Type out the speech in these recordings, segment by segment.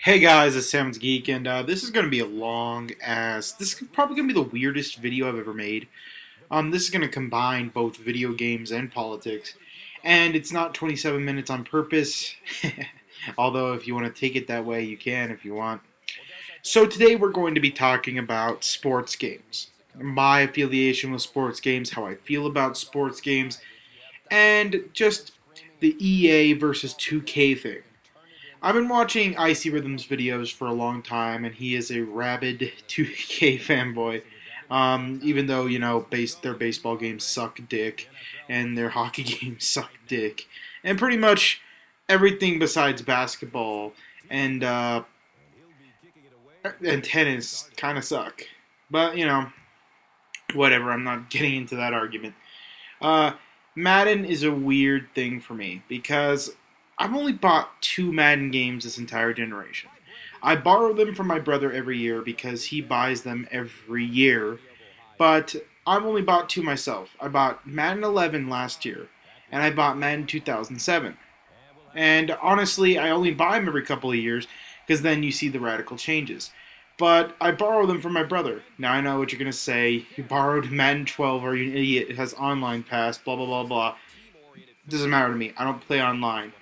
Hey guys, it's Sam's Geek, and this is going to be this is probably going to be the weirdest video I've ever made. This is going to combine both video games and politics, and it's not 27 minutes on purpose, although if you want to take it that way, you can if you want. So today we're going to be talking about sports games, my affiliation with sports games, how I feel about sports games, and just the EA versus 2K thing. I've been watching Icy Rhythm's videos for a long time, and he is a rabid 2K fanboy. Even though their baseball games suck dick, and their hockey games suck dick, and pretty much everything besides basketball and tennis kind of suck. But whatever. I'm not getting into that argument. Uh, Madden is a weird thing for me because I've only bought two Madden games this entire generation. I borrow them from my brother every year because he buys them every year, but I've only bought two myself. I bought Madden 11 last year, and I bought Madden 2007. And honestly, I only buy them every couple of years because then you see the radical changes. But I borrow them from my brother. Now I know what you're going to say. You borrowed Madden 12, or you're an idiot. It has online pass, blah, blah, blah, blah. Doesn't matter to me. I don't play online.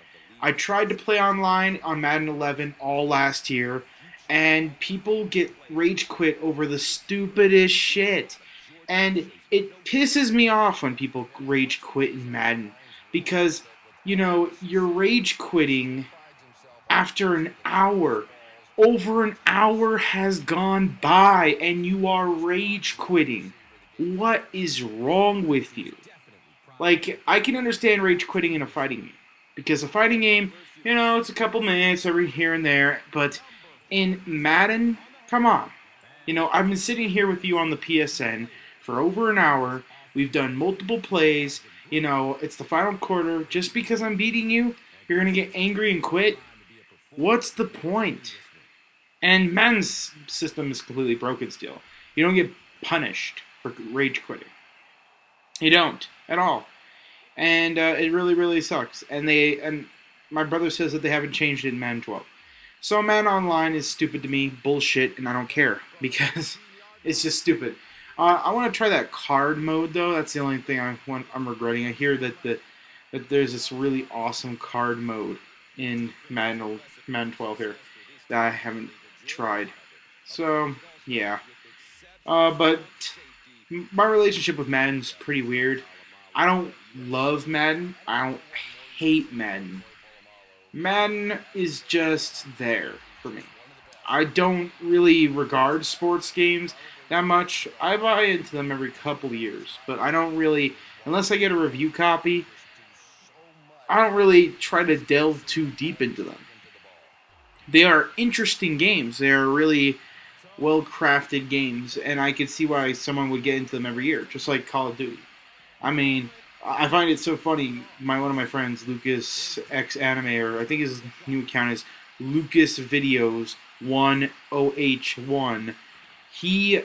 I tried to play online on Madden 11 all last year, and people get rage quit over the stupidest shit. And it pisses me off when people rage quit in Madden because, you're rage quitting after an hour. Over an hour has gone by, and you are rage quitting. What is wrong with you? Like, I can understand rage quitting in a fighting game. Because a fighting game, it's a couple minutes every here and there. But in Madden, come on. I've been sitting here with you on the PSN for over an hour. We've done multiple plays. It's the final quarter. Just because I'm beating you, you're going to get angry and quit? What's the point? And Madden's system is completely broken still. You don't get punished for rage quitting. You don't at all, and it really, really sucks. And my brother says that they haven't changed it in Madden 12. So Madden Online is stupid to me, bullshit, and I don't care because it's just stupid. I want to try that card mode though. That's the only thing I'm regretting. I hear that there's this really awesome card mode in Madden 12 here that I haven't tried. So yeah, but my relationship with Madden's pretty weird. I don't love Madden. I don't hate Madden. Madden is just there for me. I don't really regard sports games that much. I buy into them every couple years, but I don't really, unless I get a review copy, I don't really try to delve too deep into them. They are interesting games. They are really well-crafted games, and I could see why someone would get into them every year, just like Call of Duty. I mean, I find it so funny. One of my friends, Lucas X Anime, or I think his new account is Lucas Videos 10H1. He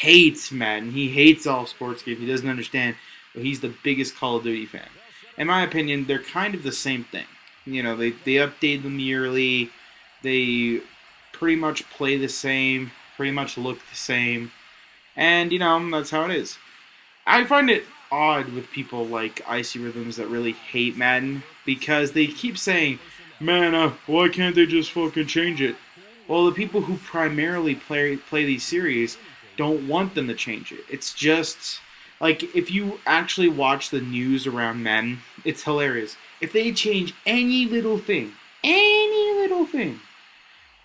hates Madden. He hates all sports games. He doesn't understand, but he's the biggest Call of Duty fan. In my opinion, they're kind of the same thing. They update them yearly. They pretty much play the same, pretty much look the same, and that's how it is. I find it odd with people like Icy Rhythms that really hate Madden because they keep saying, "Man, why can't they just fucking change it?" Well, the people who primarily play these series don't want them to change it. It's just like if you actually watch the news around Madden, it's hilarious. If they change any little thing,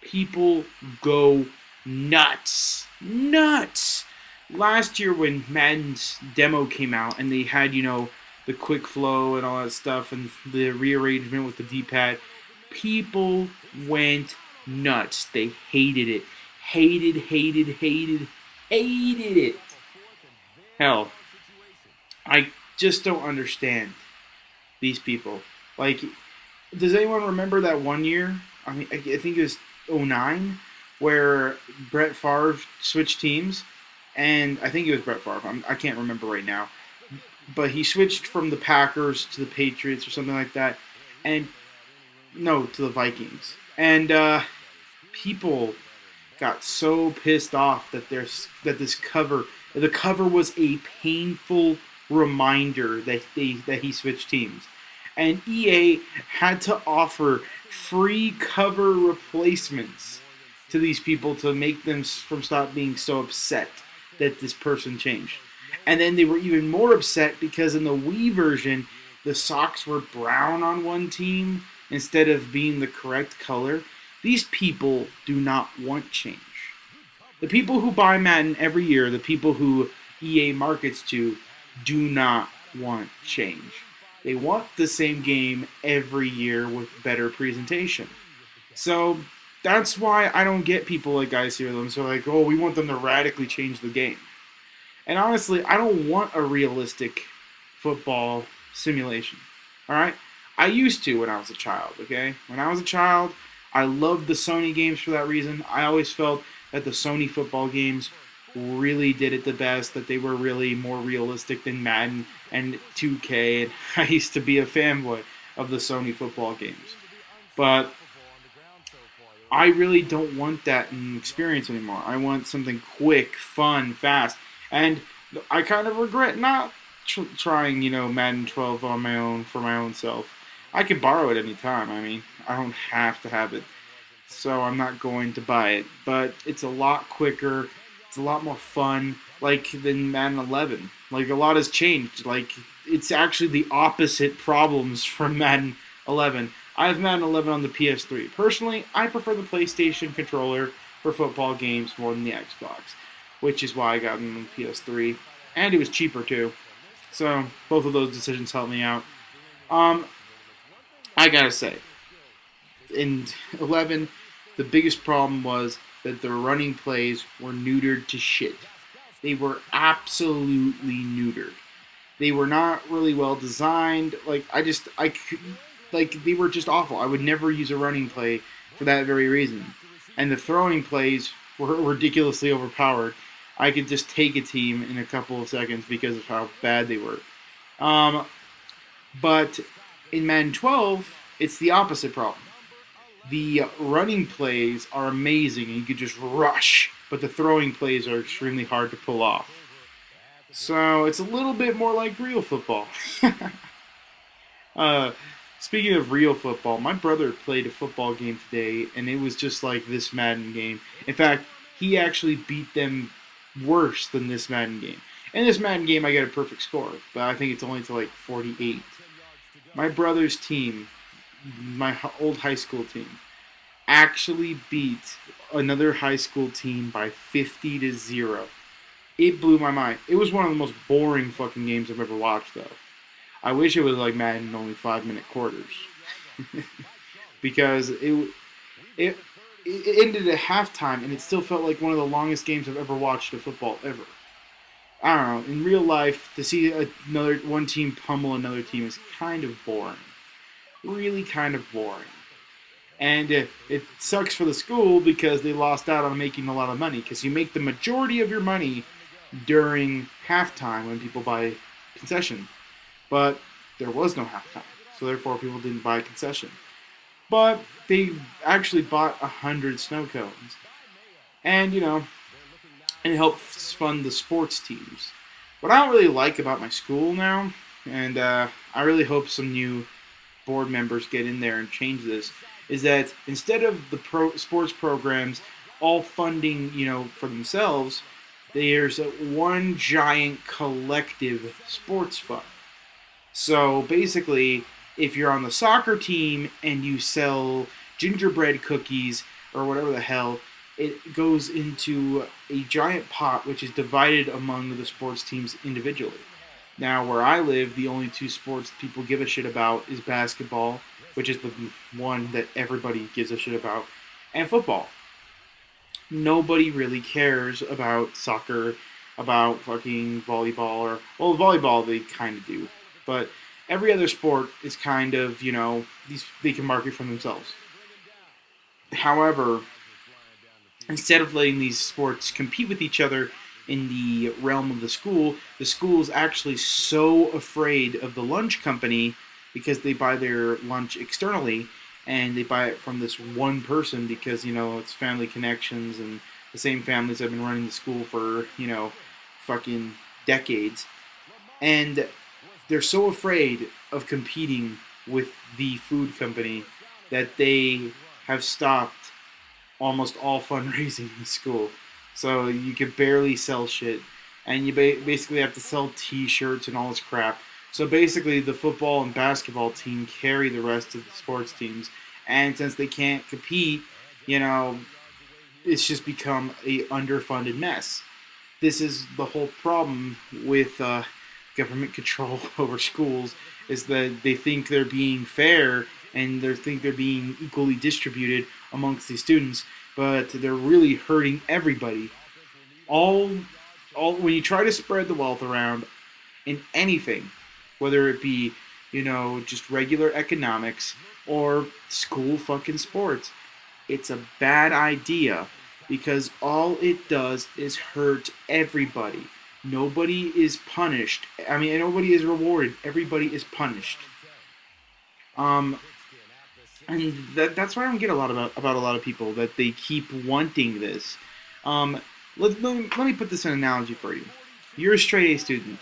people go nuts. Nuts. Last year when Madden's demo came out and they had, the quick flow and all that stuff and the rearrangement with the D-pad, people went nuts. They hated it. Hated it. Hell, I just don't understand these people. Like, does anyone remember that one year? I mean, I think it was '09, where Brett Favre switched teams, and I think it was Brett Favre. I can't remember right now, but he switched from the Packers to the Patriots or something like that, and no, to the Vikings. And people got so pissed off that the cover was a painful reminder that he switched teams, and EA had to offer free cover replacements to these people to make them from stop being so upset that this person changed. And then they were even more upset because in the Wii version, the socks were brown on one team instead of being the correct color. These people do not want change. The people who buy Madden every year, the people who EA markets to, do not want change. They want the same game every year with better presentation. So that's why I don't get people like Guys Hear Them. So like, oh, we want them to radically change the game. And honestly, I don't want a realistic football simulation. All right? I used to when I was a child, okay? When I was a child, I loved the Sony games for that reason. I always felt that the Sony football games really did it the best, that they were really more realistic than Madden and 2K. And I used to be a fanboy of the Sony football games. But I really don't want that experience anymore. I want something quick, fun, fast. And I kind of regret not trying, Madden 12 on my own for my own self. I can borrow it anytime. I mean, I don't have to have it, so I'm not going to buy it. But it's a lot quicker. It's a lot more fun, than Madden 11. A lot has changed. It's actually the opposite problems from Madden 11. I have Madden 11 on the PS3. Personally, I prefer the PlayStation controller for football games more than the Xbox, which is why I got it on the PS3, and it was cheaper too. So both of those decisions helped me out. I gotta say, in 11, the biggest problem was that the running plays were neutered to shit. They were absolutely neutered. They were not really well designed. They were just awful. I would never use a running play for that very reason. And the throwing plays were ridiculously overpowered. I could just take a team in a couple of seconds because of how bad they were. But in Madden 12, it's the opposite problem. The running plays are amazing and you could just rush, but the throwing plays are extremely hard to pull off. So it's a little bit more like real football. Speaking of real football, my brother played a football game today, and it was just like this Madden game. In fact, he actually beat them worse than this Madden game. In this Madden game, I get a perfect score, but I think it's only to 48. My brother's team, my old high school team, actually beat another high school team by 50-0. It blew my mind. It was one of the most boring fucking games I've ever watched, though. I wish it was like Madden, only 5-minute quarters, because it ended at halftime, and it still felt like one of the longest games I've ever watched of football ever. I don't know. In real life, to see one team pummel another team is kind of boring. Really kind of boring. And it sucks for the school because they lost out on making a lot of money, because you make the majority of your money during halftime when people buy concession. But there was no halftime, so therefore people didn't buy concession. But they actually bought 100 snow cones. And, it helps fund the sports teams. What I don't really like about my school now, and I really hope some new board members get in there and change this, is that instead of the sports programs all funding, for themselves, there's one giant collective sports fund. So basically, if you're on the soccer team and you sell gingerbread cookies or whatever the hell, it goes into a giant pot which is divided among the sports teams individually. Now, where I live, the only two sports people give a shit about is basketball, which is the one that everybody gives a shit about, and football. Nobody really cares about soccer, about fucking volleyball, volleyball they kind of do. But every other sport is kind of, they can market for themselves. However, instead of letting these sports compete with each other in the realm of the school is actually so afraid of the lunch company because they buy their lunch externally, and they buy it from this one person because it's family connections and the same families have been running the school for fucking decades, and they're so afraid of competing with the food company that they have stopped almost all fundraising in school. So you can barely sell shit, and you basically have to sell T-shirts and all this crap. So basically, the football and basketball team carry the rest of the sports teams, and since they can't compete, you know, it's just become a underfunded mess. This is the whole problem with government control over schools, is that they think they're being fair and they think they're being equally distributed amongst the students, but they're really hurting everybody. All, all when you try to spread the wealth around in anything, whether it be just regular economics or school fucking sports, it's a bad idea because all it does is hurt everybody. Nobody is punished. I mean, nobody is rewarded. Everybody is punished. Um, and that's what I don't get a lot about a lot of people, that they keep wanting this. Um, let me put this in an analogy for you. You're a straight A student,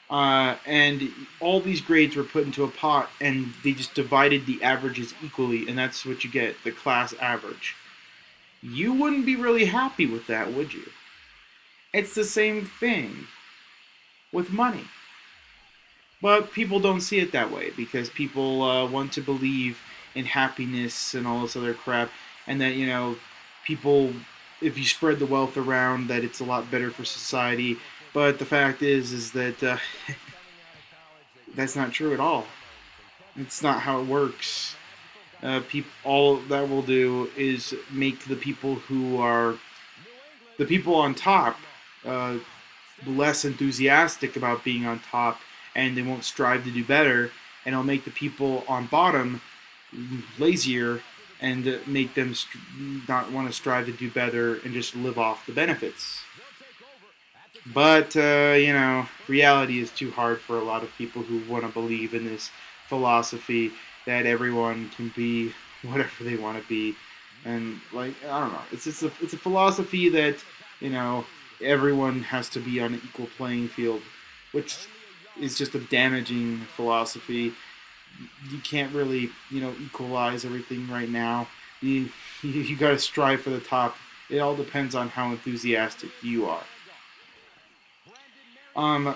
and all these grades were put into a pot, and they just divided the averages equally, and that's what you get, the class average. You wouldn't be really happy with that, would you? It's the same thing with money. But people don't see it that way because people want to believe in happiness and all this other crap, and that people, if you spread the wealth around, that it's a lot better for society. But the fact is that that's not true at all. It's not how it works. All that will do is make the people on top uh, less enthusiastic about being on top, and they won't strive to do better, and it'll make the people on bottom lazier and make them not want to strive to do better and just live off the benefits. But reality is too hard for a lot of people who want to believe in this philosophy that everyone can be whatever they want to be, and like, I don't know, it's a philosophy that you know everyone has to be on an equal playing field, which is just a damaging philosophy. You can't really equalize everything right now. You got to strive for the top. It all depends on how enthusiastic you are. Um,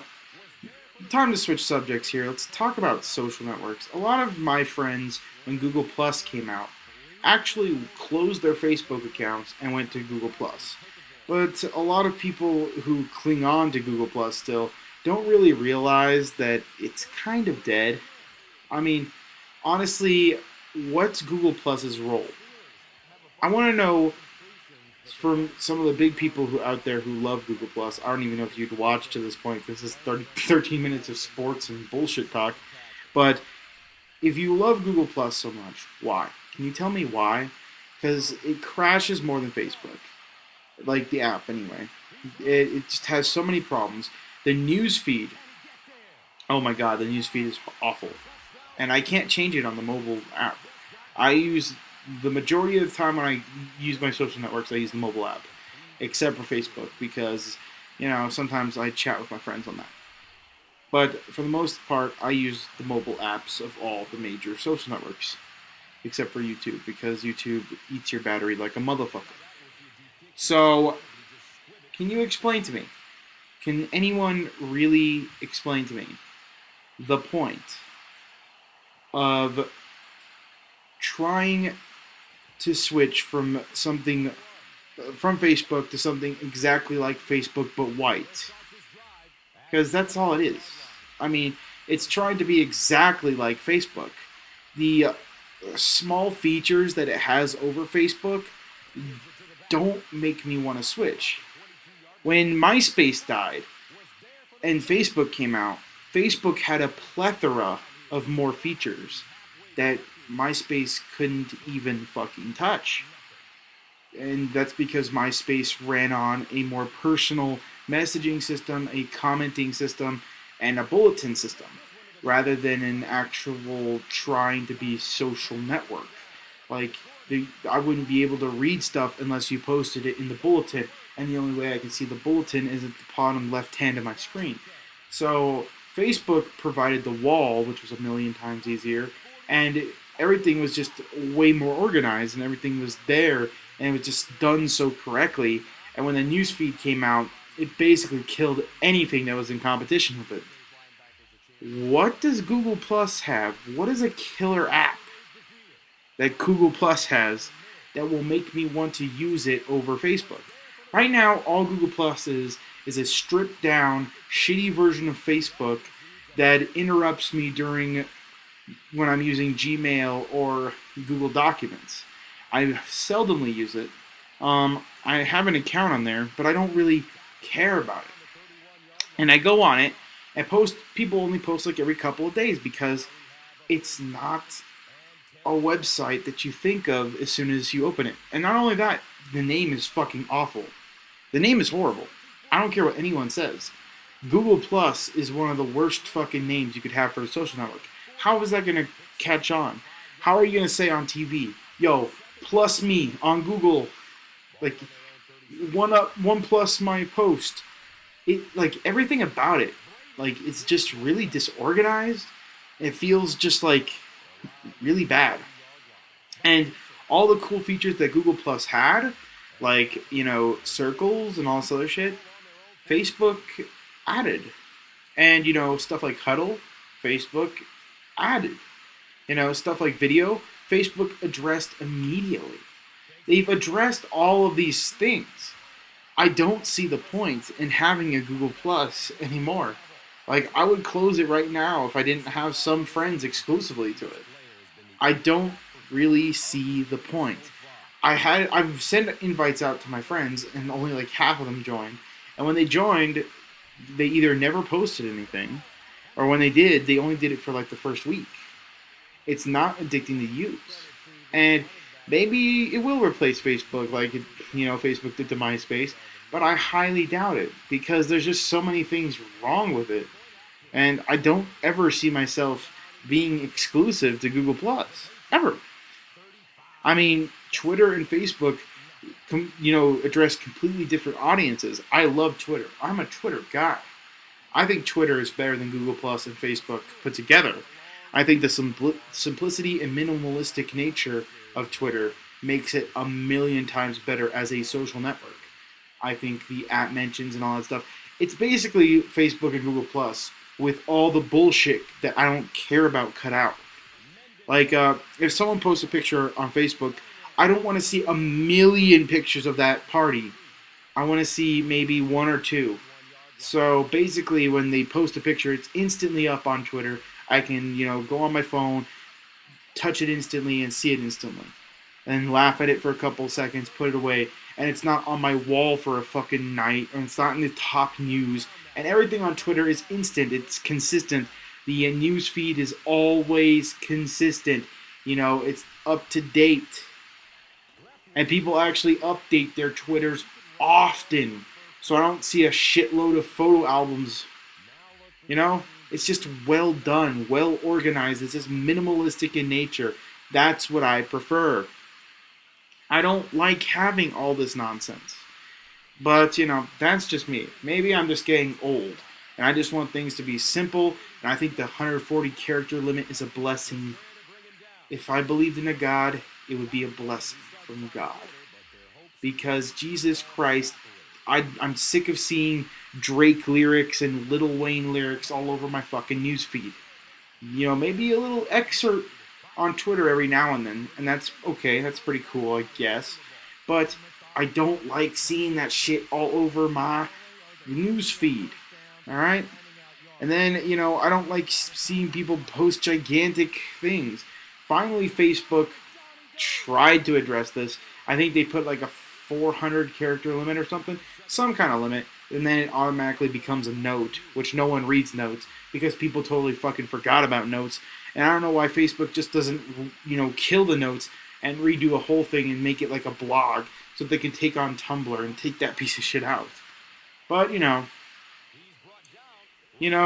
Time to switch subjects here. Let's talk about social networks. A lot of my friends, when Google Plus came out, actually closed their Facebook accounts and went to Google Plus. But a lot of people who cling on to Google Plus still don't really realize that it's kind of dead. I mean, honestly, what's Google Plus's role? I want to know from some of the big people who out there who love Google Plus. I don't even know if you'd watch to this point because this is 13 minutes of sports and bullshit talk. But if you love Google Plus so much, why? Can you tell me why? Because it crashes more than Facebook. Like the app, anyway. It just has so many problems. The news feed, oh my god, the news feed is awful. And I can't change it on the mobile app. I use the majority of the time when I use my social networks, I use the mobile app, except for Facebook because sometimes I chat with my friends on that. But for the most part, I use the mobile apps of all the major social networks, except for YouTube because YouTube eats your battery like a motherfucker. So, can you explain to me? Can anyone really explain to me the point of trying to switch from Facebook to something exactly like Facebook but white? Because that's all it is. I mean, it's trying to be exactly like Facebook. The small features that it has over Facebook don't make me want to switch. When MySpace died and Facebook came out, Facebook had a plethora of more features that MySpace couldn't even fucking touch. And that's because MySpace ran on a more personal messaging system, a commenting system, and a bulletin system, rather than an actual trying to be social network. Like, I wouldn't be able to read stuff unless you posted it in the bulletin, and the only way I can see the bulletin is at the bottom left hand of my screen. So Facebook provided the wall, which was a million times easier, and everything was just way more organized, and everything was there, and it was just done so correctly. And when the newsfeed came out, it basically killed anything that was in competition with it. What does Google Plus have? What is a killer app that Google Plus has that will make me want to use it over Facebook? Right now, all Google Plus is a stripped down, shitty version of Facebook that interrupts me during when I'm using Gmail or Google Documents. I seldomly use it. I have an account on there, but I don't really care about it. And I go on it and people only post like every couple of days because it's not a website that you think of as soon as you open it. And not only that, the name is fucking awful. The name is horrible. I don't care what anyone says. Google Plus is one of the worst fucking names you could have for a social network. How is that going to catch on? How are you going to say on TV, yo, plus me on Google, like, one plus my post? Like, everything about it, like, it's just really disorganized. It feels just like really bad. And all the cool features that Google Plus had, like, circles and all this other shit, Facebook added. And, stuff like Huddle, Facebook added. Stuff like video, Facebook addressed immediately. They've addressed all of these things. I don't see the point in having a Google Plus anymore. Like, I would close it right now if I didn't have some friends exclusively to it. I don't really see the point. I've sent invites out to my friends, and only like half of them joined. And when they joined, they either never posted anything, or when they did, they only did it for like the first week. It's not addicting to use. And maybe it will replace Facebook like Facebook did to MySpace, but I highly doubt it because there's just so many things wrong with it. And I don't ever see myself being exclusive to Google Plus. Ever. I mean, Twitter and Facebook, address completely different audiences. I love Twitter. I'm a Twitter guy. I think Twitter is better than Google Plus and Facebook put together. I think the simplicity and minimalistic nature of Twitter makes it a million times better as a social network. I think the app mentions and all that stuff, it's basically Facebook and Google Plus with all the bullshit that I don't care about cut out. Like, if someone posts a picture on Facebook, I don't want to see a million pictures of that party. I want to see maybe one or two. So basically, when they post a picture, it's instantly up on Twitter. I can, go on my phone, touch it instantly, and see it instantly. And laugh at it for a couple seconds, put it away. And it's not on my wall for a fucking night, and it's not in the top news. And everything on Twitter is instant. It's consistent. The news feed is always consistent. It's up to date. And people actually update their Twitters often. So I don't see a shitload of photo albums. It's just well done, well organized. It's just minimalistic in nature. That's what I prefer. I don't like having all this nonsense. But, that's just me. Maybe I'm just getting old. And I just want things to be simple. And I think the 140 character limit is a blessing. If I believed in a God, it would be a blessing from God. Because Jesus Christ, I'm sick of seeing Drake lyrics and Lil Wayne lyrics all over my fucking newsfeed. Maybe a little excerpt on Twitter every now and then. And that's okay. That's pretty cool, I guess. But I don't like seeing that shit all over my newsfeed. Alright? And then, I don't like seeing people post gigantic things. Finally, Facebook tried to address this. I think they put like a 400 character limit or something. Some kind of limit. And then it automatically becomes a note, which no one reads notes because people totally fucking forgot about notes. And I don't know why Facebook just doesn't, kill the notes and redo a whole thing and make it like a blog so they can take on Tumblr and take that piece of shit out. But, you know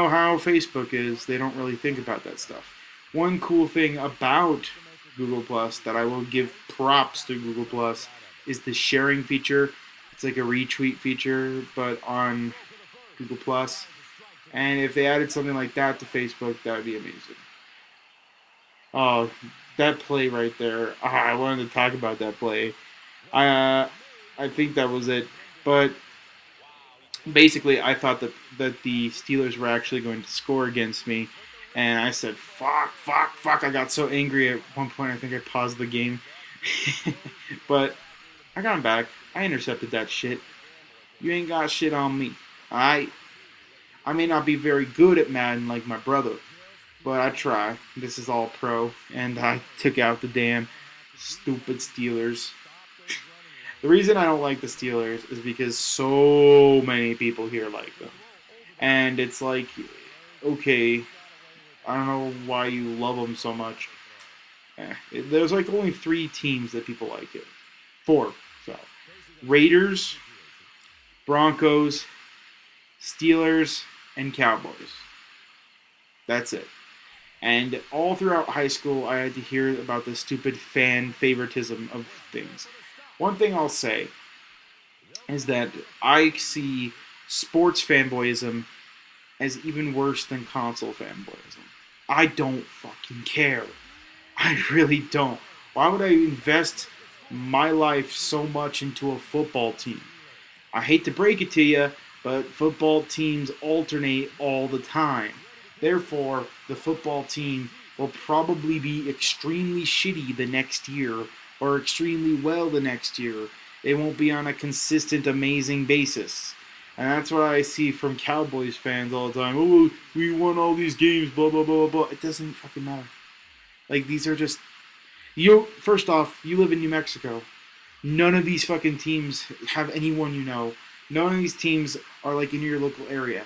how Facebook is. They don't really think about that stuff. One cool thing about Google Plus that I will give props to Google Plus is the sharing feature. It's like a retweet feature, but on Google Plus. And if they added something like that to Facebook, that would be amazing. Oh, that play right there. I wanted to talk about that play. I think that was it. But basically, I thought that the Steelers were actually going to score against me, and I said, "Fuck, fuck, fuck!" I got so angry at one point. I think I paused the game, but I got him back. I intercepted that shit. You ain't got shit on me. I may not be very good at Madden like my brother, but I try. This is all pro, and I took out the damn stupid Steelers. The reason I don't like the Steelers is because so many people here like them. And it's like, okay, I don't know why you love them so much. There's like only 3 teams that people like it. 4. So, Raiders, Broncos, Steelers, and Cowboys. That's it. And all throughout high school, I had to hear about the stupid fan favoritism of things. One thing I'll say is that I see sports fanboyism as even worse than console fanboyism. I don't fucking care. I really don't. Why would I invest my life so much into a football team? I hate to break it to you, but football teams alternate all the time. Therefore, the football team will probably be extremely shitty the next year or extremely well the next year. They won't be on a consistent, amazing basis. And that's what I see from Cowboys fans all the time. Oh, we won all these games, blah, blah, blah, blah. It doesn't fucking matter. Like, these are just... First off, you live in New Mexico. None of these fucking teams have anyone you know. None of these teams are, like, in your local area.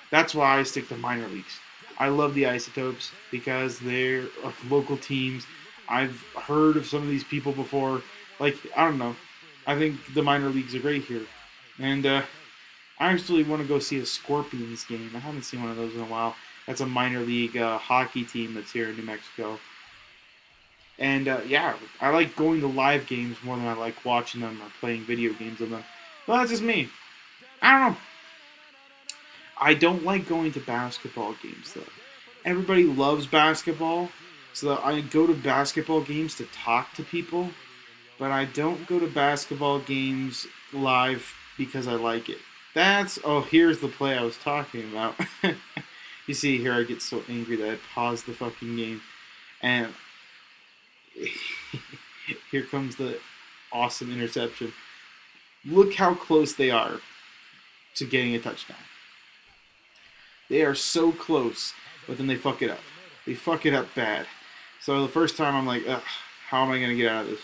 That's why I stick to minor leagues. I love the Isotopes because they're local teams. I've heard of some of these people before. Like, I don't know. I think the minor leagues are great here. And I actually want to go see a Scorpions game. I haven't seen one of those in a while. That's a minor league hockey team that's here in New Mexico. And yeah, I like going to live games more than I like watching them or playing video games of them. But that's just me. I don't know. I don't like going to basketball games, though. Everybody loves basketball, so I go to basketball games to talk to people, but I don't go to basketball games live because I like it. Here's the play I was talking about. You see, here I get so angry that I paused the fucking game, and here comes the awesome interception. Look how close they are to getting a touchdown. They are so close, but then they fuck it up. They fuck it up bad. So the first time I'm like, ugh, how am I going to get out of this?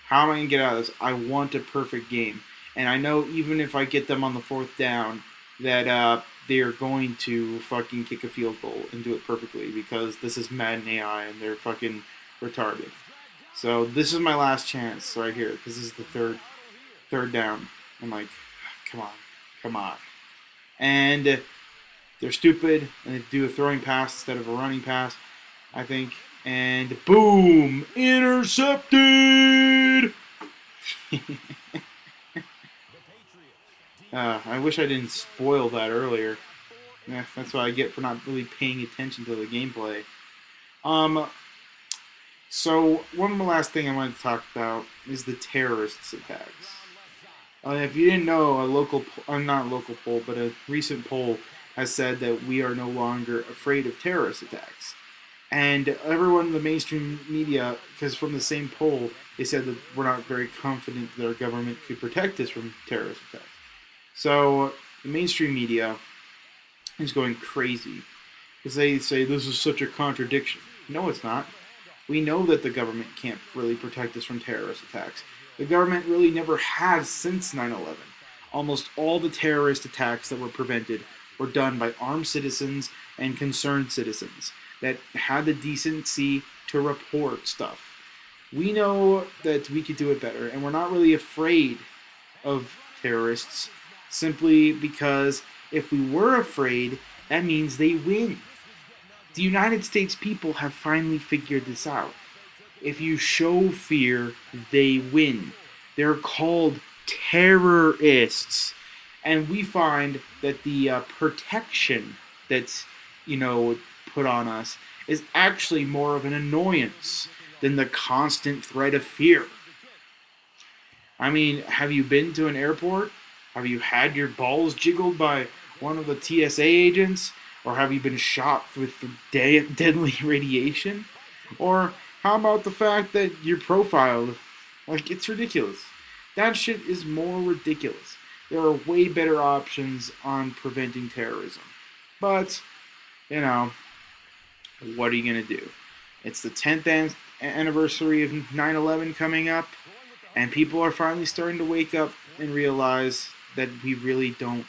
How am I going to get out of this? I want a perfect game. And I know even if I get them on the 4th down, that they are going to fucking kick a field goal and do it perfectly because this is Madden AI and they're fucking retarded. So this is my last chance right here because this is the third down. I'm like, come on. And they're stupid, and they do a throwing pass instead of a running pass, I think. And boom! Intercepted! I wish I didn't spoil that earlier. Yeah, that's what I get for not really paying attention to the gameplay. So, one last thing I wanted to talk about is the terrorist attacks. If you didn't know, not a local poll, but a recent poll has said that we are no longer afraid of terrorist attacks. And everyone in the mainstream media, because from the same poll, they said that we're not very confident that our government could protect us from terrorist attacks. So the mainstream media is going crazy because they say this is such a contradiction. No, it's not. We know that the government can't really protect us from terrorist attacks. The government really never has since 9/11. Almost all the terrorist attacks that were prevented were done by armed citizens and concerned citizens that had the decency to report stuff. We know that we could do it better, and we're not really afraid of terrorists simply because if we were afraid, that means they win. The United States people have finally figured this out. If you show fear, they win. They're called terrorists. And we find that the protection that's, put on us is actually more of an annoyance than the constant threat of fear. I mean, have you been to an airport? Have you had your balls jiggled by one of the TSA agents? Or have you been shot with deadly radiation? Or how about the fact that you're profiled? Like, it's ridiculous. That shit is more ridiculous. There are way better options on preventing terrorism. But, you know, what are you going to do? It's the 10th anniversary of 9/11 coming up, and people are finally starting to wake up and realize that we really don't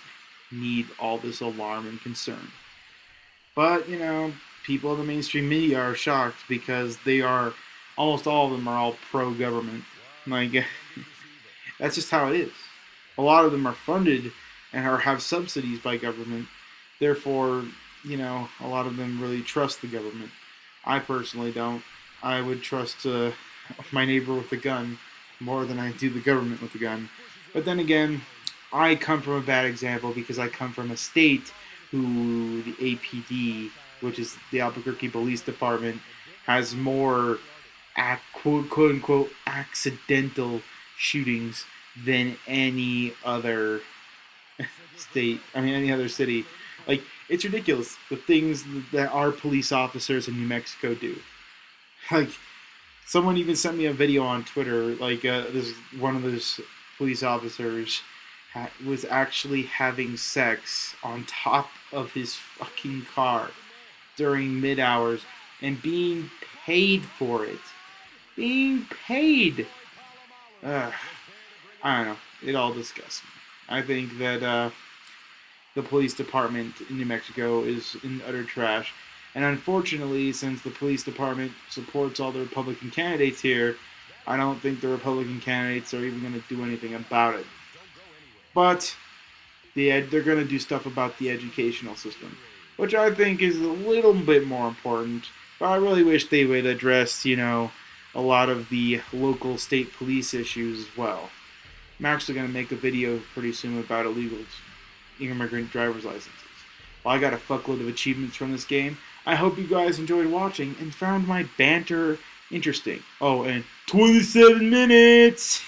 need all this alarm and concern. But, people in the mainstream media are shocked because almost all of them are all pro government. Like, that's just how it is. A lot of them are funded and have subsidies by government. Therefore, a lot of them really trust the government. I personally don't. I would trust my neighbor with a gun more than I do the government with a gun. But then again, I come from a bad example because I come from a state who the APD, which is the Albuquerque Police Department, has more quote unquote accidental shootings than any other any other city. Like, it's ridiculous the things that our police officers in New Mexico do. Like, someone even sent me a video on Twitter. Like, this one of those police officers was actually having sex on top of his fucking car during mid hours and being paid for it. Being paid. I don't know. It all disgusts me. I think that the police department in New Mexico is in utter trash. And unfortunately, since the police department supports all the Republican candidates here, I don't think the Republican candidates are even going to do anything about it. But they're going to do stuff about the educational system, which I think is a little bit more important. But I really wish they would address, a lot of the local state police issues as well. I'm actually going to make a video pretty soon about illegal immigrant driver's licenses. Well, I got a fuckload of achievements from this game. I hope you guys enjoyed watching and found my banter interesting. Oh, and 27 minutes!